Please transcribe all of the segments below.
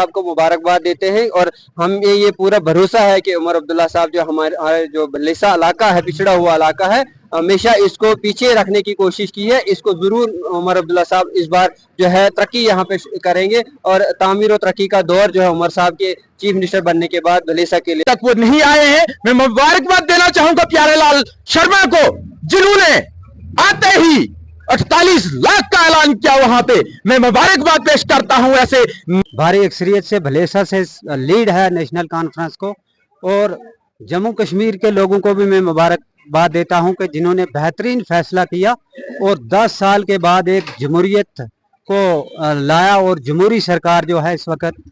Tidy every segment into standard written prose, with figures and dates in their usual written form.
आपको मुबारकबाद देते हैं और हमें ये पूरा भरोसा है कि उमर अब्दुल्ला साहब जो हमारे जो भलेसा इलाका है, पिछड़ा हुआ इलाका है, हमेशा इसको पीछे रखने की कोशिश की है। इसको जरूर उमर अब्दुल्ला साहब इस बार जो है तरक्की यहाँ पे करेंगे और तामीर और तरक्की का दौर जो है उमर साहब के चीफ मिनिस्टर बनने के बाद भलेसा के लिए तक वो नहीं आए हैं। मैं मुबारकबाद देना चाहूंगा प्यारे लाल शर्मा को, जिन्होंने आते ही 48 लाख का ऐलान किया। वहां पे मैं मुबारकबाद पेश करता हूं। ऐसे भारी अक्सरियत से भलेसा से लीड है नेशनल कॉन्फ्रेंस को, और जम्मू कश्मीर के लोगों को भी मैं मुबारकबाद देता हूं कि जिन्होंने बेहतरीन फैसला किया और 10 साल के बाद एक जमहूरियत को लाया और जमहूरी सरकार जो है इस वक्त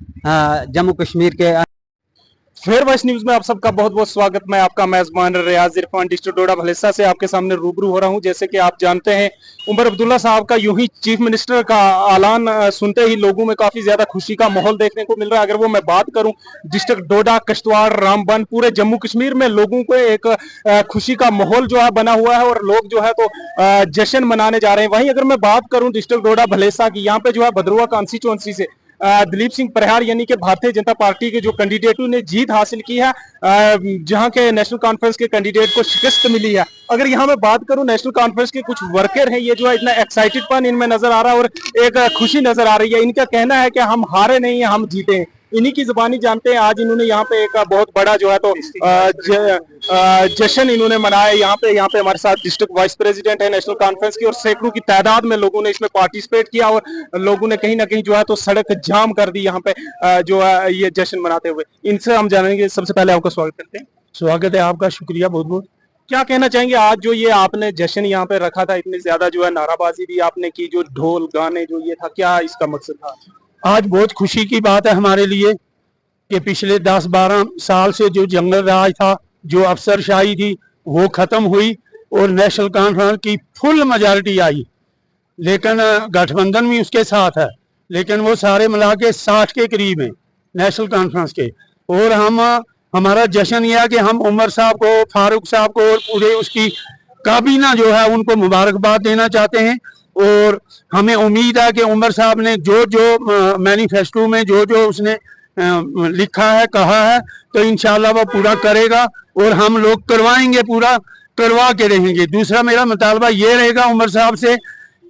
जम्मू कश्मीर के। फेयर वॉइस न्यूज में आप सबका बहुत बहुत स्वागत। मैं आपका मेजबान रियाज इरफान डिस्ट्रिक्ट डोडा भलेसा से आपके सामने रूबरू हो रहा हूं। जैसे कि आप जानते हैं, उमर अब्दुल्ला साहब का यूं ही चीफ मिनिस्टर का ऐलान सुनते ही लोगों में काफी ज्यादा खुशी का माहौल देखने को मिल रहा है। अगर वो मैं बात करूं डिस्ट्रिक्ट डोडा, किश्तवाड़, रामबन, पूरे जम्मू कश्मीर में लोगों को एक खुशी का माहौल जो है बना हुआ है और लोग जो है तो जश्न मनाने जा रहे हैं। वहीं अगर मैं बात करूं डिस्ट्रिक्ट डोडा भलेसा की, यहाँ पे जो है भद्रुआ कॉन्स्टिट्यूएंसी से दिलीप सिंह परिहार यानी कि भारतीय जनता पार्टी के जो कैंडिडेट ने जीत हासिल की है, जहां के नेशनल कॉन्फ्रेंस के कैंडिडेट को शिकस्त मिली है। अगर यहां मैं बात करूं नेशनल कॉन्फ्रेंस के कुछ वर्कर हैं, ये जो है इतना एक्साइटेडपन इनमें नजर आ रहा है और एक खुशी नजर आ रही है। इनका कहना है कि हम हारे नहीं है, हम जीते हैं। इन्हीं की जुबानी जानते हैं। आज इन्होंने यहाँ पे एक बहुत बड़ा जो है तो जश्न इन्होंने मनाया। यहाँ पे हमारे साथ डिस्ट्रिक्ट वाइस प्रेसिडेंट है नेशनल कॉन्फ्रेंस की और सैकड़ों की तादाद में लोगों ने इसमें पार्टिसिपेट किया और लोगों ने कहीं ना कहीं जो है तो सड़क जाम कर दी यहाँ पे जो है ये जश्न मनाते हुए। इनसे हम जानेंगे। सबसे पहले आपका स्वागत करते हैं। स्वागत है आपका, शुक्रिया बहुत बहुत। क्या कहना चाहेंगे आज जो ये आपने जश्न यहाँ पे रखा था, इतनी ज्यादा जो है नाराबाजी भी आपने की, जो ढोल गाने जो ये था, क्या इसका मकसद था? आज बहुत खुशी की बात है हमारे लिए कि पिछले 10-12 साल से जो जंगल राज था, जो अफसरशाही थी, वो खत्म हुई और नेशनल कॉन्फ्रेंस की फुल मेजॉरिटी आई। लेकिन गठबंधन भी उसके साथ है, लेकिन वो सारे मिला के 60 के करीब हैं नेशनल कॉन्फ्रेंस के। और हमारा जश्न यह है कि हम उमर साहब को, फारूक साहब को और पूरे उसकी काबीना जो है उनको मुबारकबाद देना चाहते हैं। और हमें उम्मीद है कि उमर साहब ने जो जो मैनिफेस्टो में जो जो उसने लिखा है, कहा है, तो इंशाल्लाह वो पूरा करेगा और हम लोग करवाएंगे, पूरा करवा के रहेंगे। दूसरा मेरा मुतालबा ये रहेगा उमर साहब से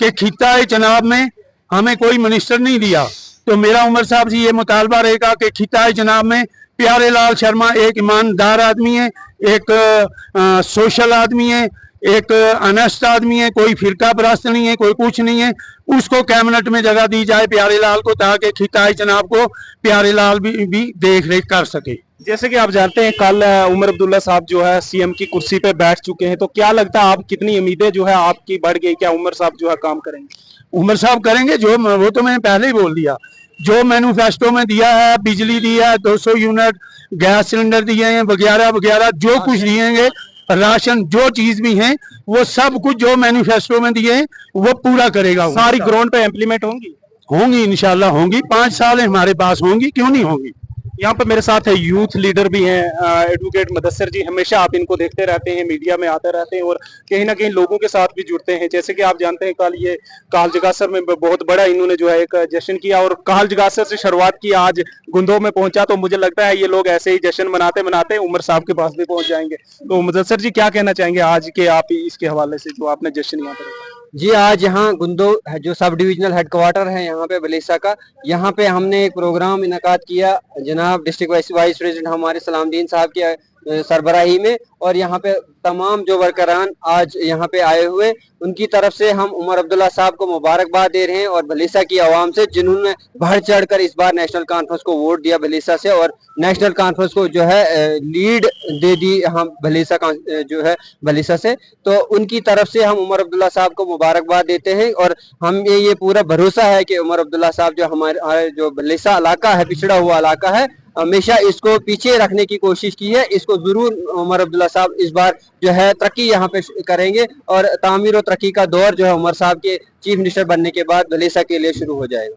कि खिता चनाब में हमें कोई मिनिस्टर नहीं दिया, तो मेरा उमर साहब से ये मुतालबा रहेगा कि खिता चनाब में प्यारे लाल शर्मा एक ईमानदार आदमी है, एक सोशल आदमी है, एक अनेस्ट आदमी है, कोई फिरका परस्त नहीं है, कोई कुछ नहीं है। उसको कैबिनेट में जगह दी जाए प्यारे लाल को, ताकि खिताई जनाब को प्यारे लाल भी देख रेख कर सके। जैसे कि आप जानते हैं, कल उमर अब्दुल्ला साहब जो है सीएम की कुर्सी पे बैठ चुके हैं, तो क्या लगता है आप कितनी उम्मीदें जो है आपकी बढ़ गई? क्या उमर साहब जो है काम करेंगे? उमर साहब करेंगे जो, वो तो मैंने पहले ही बोल दिया। जो मैनिफेस्टो में दिया है, बिजली दी है, 200 यूनिट गैस सिलेंडर दिए हैं, वगैरह वगैरह जो कुछ दिएंगे, राशन जो चीज भी है, वो सब कुछ जो मैनिफेस्टो में दिए वो पूरा करेगा। सारी ग्राउंड पे इम्प्लीमेंट होंगी इंशाल्लाह होंगी। 5 साल हमारे पास होंगी, क्यों नहीं होंगी। यहाँ पे मेरे साथ है यूथ लीडर भी हैं, एडवोकेट मुदस्सिर जी। हमेशा आप इनको देखते रहते हैं, मीडिया में आते रहते हैं और कहीं ना कहीं लोगों के साथ भी जुड़ते हैं। जैसे कि आप जानते हैं, कल ये काल जगासर में बहुत बड़ा इन्होंने जो है एक जश्न किया और काल जगासर से शुरुआत की, आज गुंदों में पहुंचा। तो मुझे लगता है ये लोग ऐसे ही जश्न मनाते मनाते उमर साहब के पास भी पहुंच जाएंगे। तो मुदस्सिर जी, क्या कहना चाहेंगे आज के आप इसके हवाले से जो आपने जश्न यहाँ पर? जी, आज यहाँ गुंदो जो सब डिविजनल हेडक्वार्टर है यहाँ पे भलेसा का, यहाँ पे हमने एक प्रोग्राम इनकाद किया जनाब डिस्ट्रिक्ट वाइस प्रेसिडेंट हमारे सलामुद्दीन साहब की सरबराही में। और यहाँ पे तमाम जो वर्करान आज यहाँ पे आए हुए, उनकी तरफ से हम उमर अब्दुल्ला साहब को मुबारकबाद दे रहे हैं और भलेसा की आवाम से, जिन्होंने बढ़ चढ़कर इस बार नेशनल कॉन्फ्रेंस को वोट दिया भलेसा से और नेशनल कॉन्फ्रेंस को जो है लीड दे दी हम भलेसा जो है भलेसा से। तो उनकी तरफ से हम उमर अब्दुल्ला साहब को मुबारकबाद देते हैं और हमें ये पूरा भरोसा है कि उमर अब्दुल्ला साहब जो हमारे जो भलेसा इलाका है, पिछड़ा हुआ इलाका है, हमेशा इसको पीछे रखने की कोशिश की है। इसको जरूर उमर अब्दुल्ला साहब इस बार जो है तरक्की यहाँ पे करेंगे और तामीर और तरक्की का दौर जो है उमर साहब के चीफ मिनिस्टर बनने के बाद भलेसा के लिए शुरू हो जाएगा।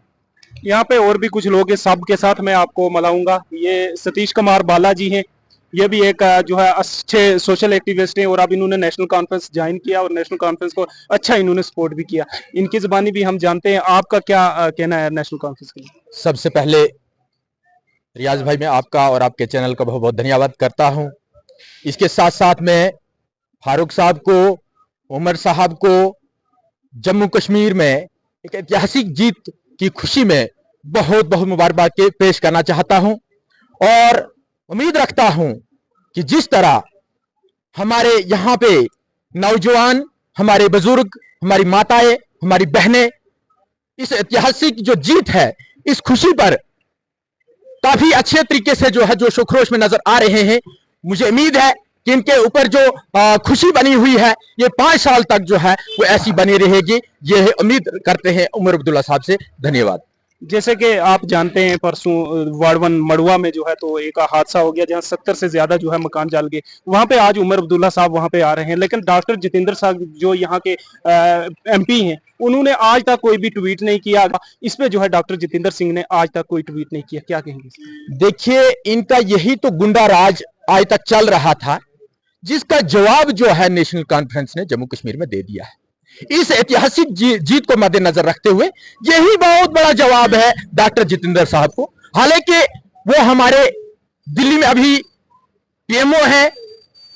यहाँ पे और भी कुछ लोग हैं, सब के साथ मैं आपको मिलाऊंगा। ये सतीश कुमार बालाजी हैं, ये भी एक जो है अच्छे सोशल एक्टिविस्ट हैं और अब इन्होंने नेशनल कॉन्फ्रेंस ज्वाइन किया और नेशनल कॉन्फ्रेंस को अच्छा इन्होंने सपोर्ट भी किया। इनकी जुबानी भी हम जानते हैं। आपका क्या कहना है नेशनल कॉन्फ्रेंस के लिए? सबसे पहले रियाज भाई, मैं आपका और आपके चैनल का बहुत बहुत धन्यवाद करता हूं। इसके साथ साथ मैं फारूक साहब को, उमर साहब को जम्मू कश्मीर में एक ऐतिहासिक जीत की खुशी में बहुत बहुत मुबारकबाद पेश करना चाहता हूं और उम्मीद रखता हूं कि जिस तरह हमारे यहाँ पे नौजवान, हमारे बुजुर्ग, हमारी माताएं, हमारी बहनें इस ऐतिहासिक जो जीत है, इस खुशी पर काफी अच्छे तरीके से जो है जोश व खरोश में नजर आ रहे हैं। मुझे उम्मीद है कि इनके ऊपर जो खुशी बनी हुई है, ये 5 साल तक जो है वो ऐसी बनी रहेगी। ये उम्मीद करते हैं उमर अब्दुल्ला साहब से। धन्यवाद। जैसे कि आप जानते हैं, परसों वार्ड 1 मड़ुआ में जो है तो एक हादसा हो गया जहां 70 से ज्यादा जो है मकान जल गए। वहां पे आज उमर अब्दुल्ला साहब वहां पे आ रहे हैं, लेकिन डॉक्टर जितेंद्र साहब जो यहाँ के MP हैं, उन्होंने आज तक कोई भी ट्वीट नहीं किया। इस पे जो है डॉक्टर जितेंद्र सिंह ने आज तक कोई ट्वीट नहीं किया, क्या कहेंगे? देखिए, इनका यही तो गुंडा राज आज तक चल रहा था, जिसका जवाब जो है नेशनल कॉन्फ्रेंस ने जम्मू कश्मीर में दे दिया है। इस ऐतिहासिक जीत को मद्देनजर रखते हुए यही बहुत बड़ा जवाब है डॉक्टर जितेंद्र साहब को। हालांकि वो हमारे दिल्ली में अभी PMO है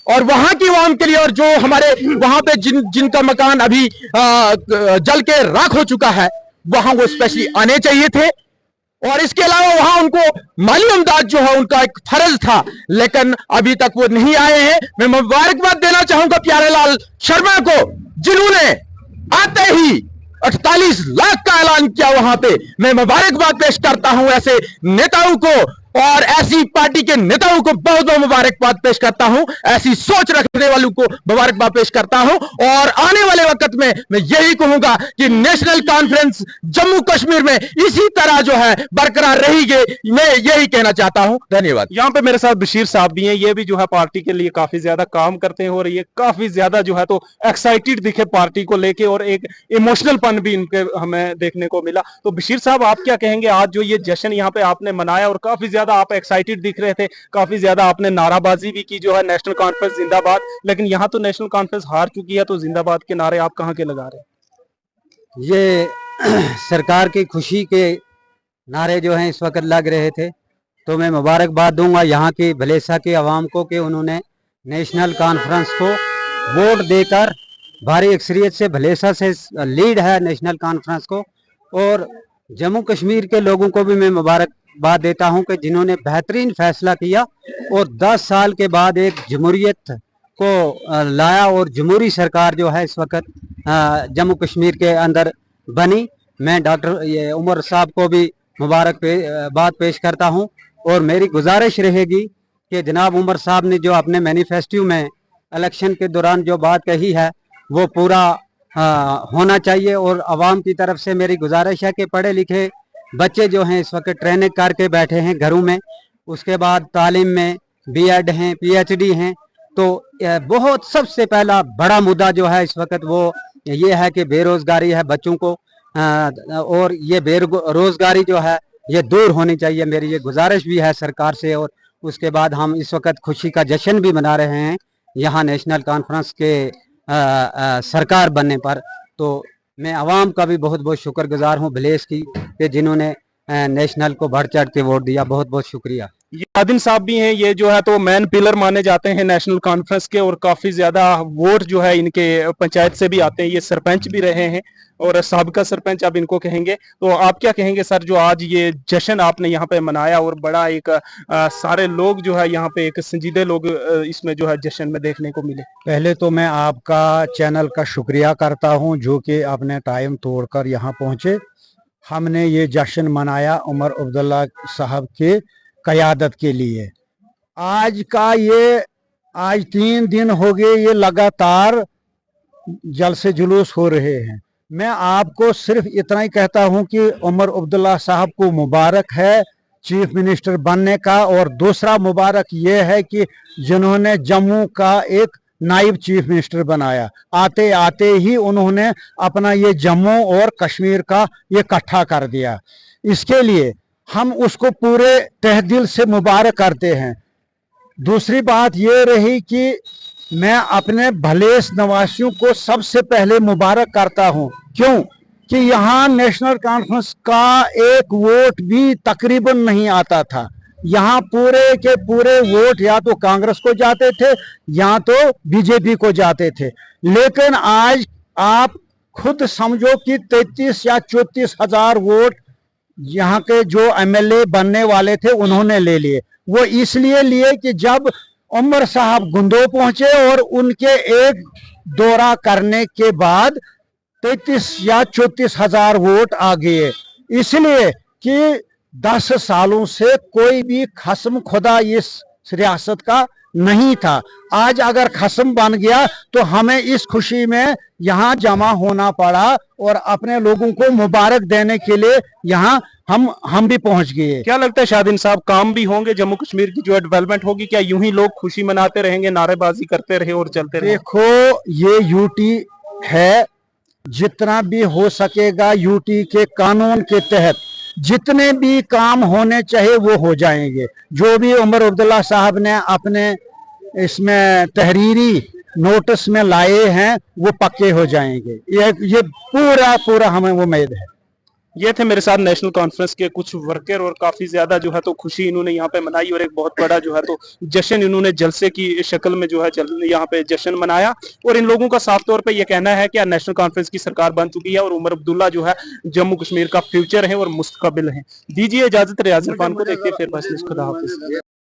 और वहां की आवाम के लिए, और जो हमारे वहां पे जिनका मकान अभी जल के राख हो चुका है, वहां वो स्पेशली आने चाहिए थे। और इसके अलावा वहां उनको माली इमदाद जो है उनका एक फर्ज था, लेकिन अभी तक वो नहीं आए हैं। मैं मुबारकबाद देना चाहूंगा प्यारेलाल शर्मा को, जिन्होंने आते ही 48 लाख का ऐलान किया। वहां पे मैं मुबारकबाद पेश करता हूं ऐसे नेताओं को और ऐसी पार्टी के नेताओं को बहुत बहुत मुबारकबाद पेश करता हूं। ऐसी सोच रखने वालों को मुबारकबाद पेश करता हूं और आने वाले वक्त में मैं यही कहूंगा कि नेशनल कॉन्फ्रेंस जम्मू कश्मीर में इसी तरह जो है बरकरार रहेगी। मैं यही कहना चाहता हूं। धन्यवाद। यहाँ पे मेरे साथ बशीर साहब भी हैं, ये भी जो है पार्टी के लिए काफी ज्यादा काम करते हैं और ये काफी ज्यादा जो है तो एक्साइटेड दिखे पार्टी को लेके, और एक इमोशनल पन भी इनके हमें देखने को मिला। तो बशीर साहब, आप क्या कहेंगे? आज जो ये जश्न यहाँ पे आपने मनाया और काफी ज्यादा आप एक्साइटेड दिख रहे थे, काफी ज्यादा आपने नाराबाजी भी की जो है नेशनल कॉन्फ्रेंस जिंदाबाद, लेकिन यहाँ तो नेशनल कॉन्फ्रेंस हार चुकी है, तो जिंदाबाद के नारे आप कहाँ के लगा रहे हैं? ये सरकार की खुशी के नारे जो हैं इस वक्त लग रहे थे, तो मैं मुबारकबाद दूंगा यहाँ की भलेसा के अवाम को कि उन्होंने नेशनल कॉन्फ्रेंस को वोट देकर भारी अक्सरियत से भलेसा से लीड है नेशनल कॉन्फ्रेंस को। और जम्मू कश्मीर के लोगों को भी मैं मुबारकबाद देता हूं कि जिन्होंने बेहतरीन फैसला किया और 10 साल के बाद एक जमहूरियत को लाया और जमहूरी सरकार जो है इस वक्त जम्मू कश्मीर के अंदर बनी। मैं डॉक्टर उमर साहब को भी मुबारकबाद पेश करता हूं और मेरी गुजारिश रहेगी कि जनाब उमर साहब ने जो अपने मैनिफेस्टो में इलेक्शन के दौरान जो बात कही है वो पूरा होना चाहिए। और आवाम की तरफ से मेरी गुजारिश है कि पढ़े लिखे बच्चे जो हैं इस वक्त ट्रेनिंग करके बैठे हैं घरों में, उसके बाद तालीम में B.Ed हैं, PhD हैं, तो बहुत सबसे पहला बड़ा मुद्दा जो है इस वक्त वो ये है कि बेरोजगारी है बच्चों को, और ये बेरोजगारी जो है ये दूर होनी चाहिए। मेरी ये गुजारिश भी है सरकार से। और उसके बाद हम इस वक्त खुशी का जश्न भी मना रहे हैं यहाँ नेशनल कॉन्फ्रेंस के सरकार बनने पर। तो मैं आवाम का भी बहुत बहुत शुक्रगुजार हूँ भलेस की कि जिन्होंने नेशनल को बढ़ चढ़ के वोट दिया। बहुत बहुत शुक्रिया। ये आदिल साहब भी हैं, ये जो है तो मैन पिलर माने जाते हैं नेशनल कॉन्फ्रेंस के, और काफी ज्यादा वोट जो है इनके पंचायत से भी आते हैं। ये सरपंच भी रहे हैं और साबिका सरपंच आप इनको कहेंगे। तो आप क्या कहेंगे सर, जो आज ये जश्न आपने यहाँ पे मनाया और बड़ा एक सारे लोग जो है यहाँ पे एक संजीदे लोग इसमें जो है जश्न में देखने को मिले? पहले तो मैं आपका चैनल का शुक्रिया करता हूं जो कि आपने टाइम तोड़कर यहाँ पहुंचे। हमने ये जश्न मनाया उमर अब्दुल्ला साहब के क़यादत के लिए। आज 3 दिन हो गए ये लगातार जलसे जुलूस हो रहे हैं। मैं आपको सिर्फ इतना ही कहता हूं कि उमर अब्दुल्ला साहब को मुबारक है चीफ मिनिस्टर बनने का, और दूसरा मुबारक ये है कि जिन्होंने जम्मू का एक नायब चीफ मिनिस्टर बनाया। आते आते ही उन्होंने अपना ये जम्मू और कश्मीर का ये इकट्ठा कर दिया। इसके लिए हम उसको पूरे तहे दिल से मुबारक करते हैं। दूसरी बात ये रही कि मैं अपने भलेस नवासियों को सबसे पहले मुबारक करता हूं। क्यों कि यहाँ नेशनल कॉन्फ्रेंस का एक वोट भी तकरीबन नहीं आता था, यहाँ पूरे के पूरे वोट या तो कांग्रेस को जाते थे या तो बीजेपी को जाते थे। लेकिन आज आप खुद समझो कि 33 या 34 हजार वोट यहाँ के जो एमएलए बनने वाले थे उन्होंने ले लिए। वो इसलिए लिए कि जब उमर साहब गुंदो पहुंचे और उनके एक दौरा करने के बाद 33 या 34 हजार वोट आ गए, इसलिए कि 10 सालों से कोई भी खस्म खुदा इस रियासत का नहीं था। आज अगर खस्म बन गया तो हमें इस खुशी में यहाँ जमा होना पड़ा और अपने लोगों को मुबारक देने के लिए यहाँ हम भी पहुंच गए। क्या लगता है शाहदीन साहब, काम भी होंगे जम्मू कश्मीर की जो डेवलपमेंट होगी? क्या यूं ही लोग खुशी मनाते रहेंगे, नारेबाजी करते रहे और चलते रहे? देखो, ये यूटी है, जितना भी हो सकेगा यूटी के कानून के तहत जितने भी काम होने चाहिए वो हो जाएंगे। जो भी उमर अब्दुल्ला साहब ने अपने इसमें तहरीरी नोटिस में लाए हैं वो पक्के हो जाएंगे। ये पूरा हमें वो उम्मीद है। ये थे मेरे साथ नेशनल कॉन्फ्रेंस के कुछ वर्कर और काफी ज्यादा जो है तो खुशी इन्होंने यहाँ पे मनाई और एक बहुत बड़ा जो है तो जश्न इन्होंने जलसे की शक्ल में जो है यहाँ पे जश्न मनाया। और इन लोगों का साफ तौर पे ये कहना है कि नेशनल कॉन्फ्रेंस की सरकार बन चुकी है और उमर अब्दुल्ला जो है जम्मू कश्मीर का फ्यूचर है और मुस्तकबिल है। दीजिए इजाजत, रियाज इरफान को। देखते फिर बस खुदा हाफिज।